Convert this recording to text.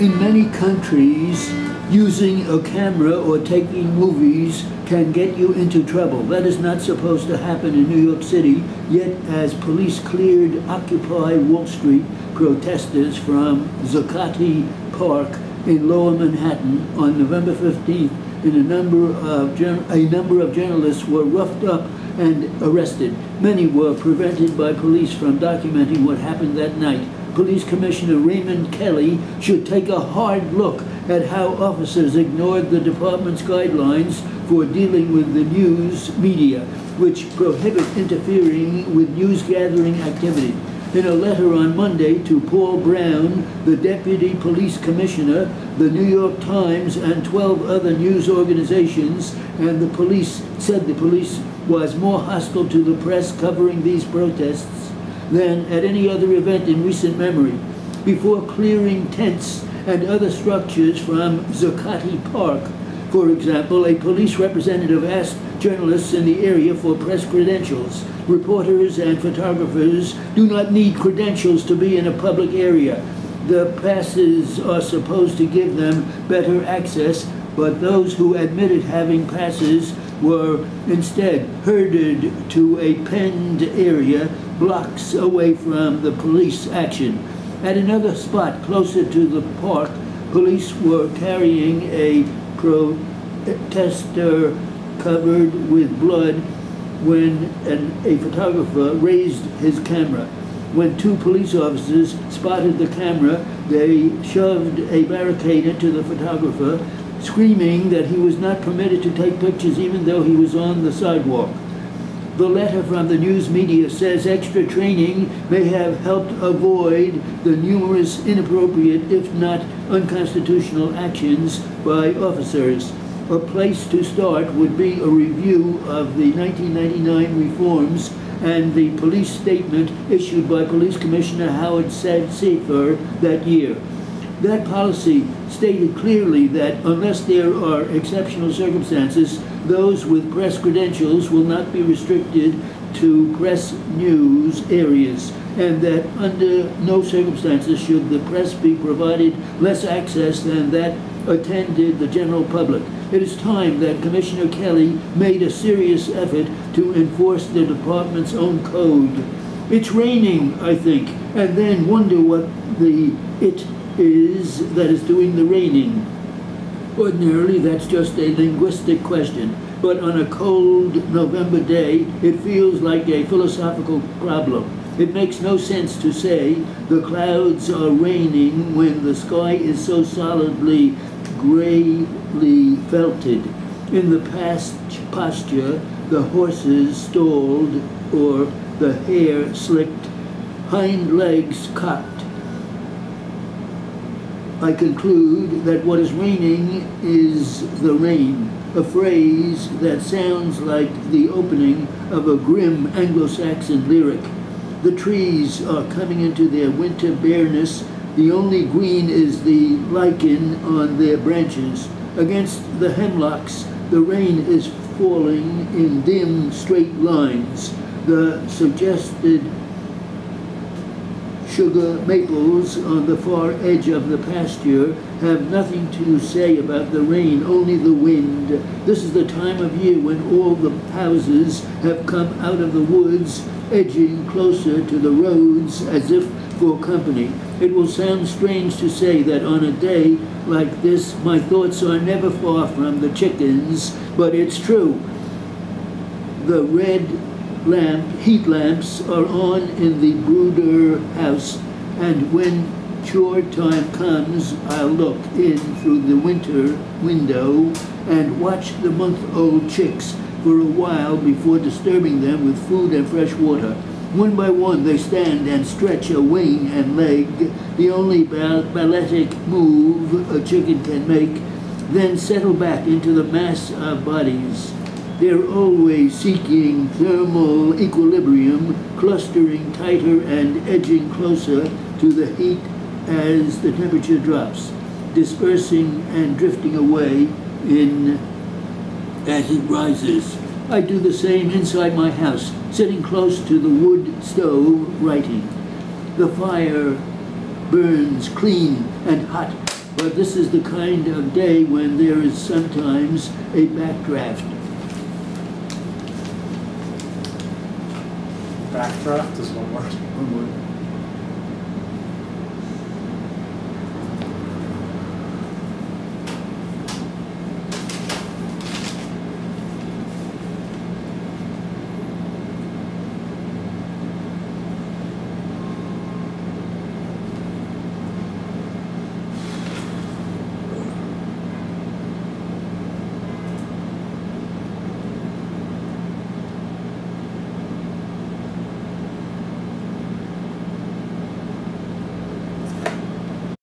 In many countries, using a camera or taking movies can get you into trouble. That is not supposed to happen in New York City, yet as police cleared Occupy Wall Street protesters from Zuccotti Park in Lower Manhattan on November 15th, a number of journalists were roughed up and arrested. Many were prevented by police from documenting what happened that night. Police Commissioner Raymond Kelly should take a hard look at how officers ignored the department's guidelines for dealing with the news media, which prohibit interfering with news-gathering activity. In a letter on Monday to Paul Brown, the Deputy Police Commissioner, the New York Times, and 12 other news organizations, and the police said the police was more hostile to the press covering these protests than at any other event in recent memory. Before clearing tents and other structures from Zuccotti Park, for example, a police representative asked journalists in the area for press credentials. Reporters and photographers do not need credentials to be in a public area. The passes are supposed to give them better access, but those who admitted having passes were instead herded to a penned area blocks away from the police action. At another spot closer to the park, police were carrying a protester covered with blood when a photographer raised his camera. When two police officers spotted the camera, they shoved a barricade into the photographer, screaming that he was not permitted to take pictures even though he was on the sidewalk. The letter from the news media says extra training may have helped avoid the numerous inappropriate, if not unconstitutional, actions by officers. A place to start would be a review of the 1999 reforms and the police statement issued by Police Commissioner Howard Safir that year. That policy stated clearly that unless there are exceptional circumstances, those with press credentials will not be restricted to press news areas, and that under no circumstances should the press be provided less access than that attended the general public. It is time that Commissioner Kelly made a serious effort to enforce the department's own code. It's raining, I think, and then wonder what the it is that is doing the raining. Ordinarily, that's just a linguistic question, but on a cold November day, it feels like a philosophical problem. It makes no sense to say the clouds are raining when the sky is so solidly grayly felted. In the past posture, the horses stalled or the hair slicked, hind legs cocked. I conclude that what is raining is the rain, a phrase that sounds like the opening of a grim Anglo-Saxon lyric. The trees are coming into their winter bareness. The only green is the lichen on their branches. Against the hemlocks, the rain is falling in dim, straight lines. The suggested sugar maples on the far edge of the pasture have nothing to say about the rain, only the wind. This is the time of year when all the houses have come out of the woods, edging closer to the roads as if for company. It will sound strange to say that on a day like this, my thoughts are never far from the chickens, but it's true. The red heat lamps are on in the brooder house, and when chore time comes, I'll look in through the winter window and watch the month-old chicks for a while before disturbing them with food and fresh water. One by one, they stand and stretch a wing and leg, the only balletic move a chicken can make, then settle back into the mass of bodies. They're always seeking thermal equilibrium, clustering tighter and edging closer to the heat as the temperature drops, dispersing and drifting away as it rises. I do the same inside my house, sitting close to the wood stove writing. The fire burns clean and hot, but this is the kind of day when there is sometimes a backdraft. Backdraft is one word. One word.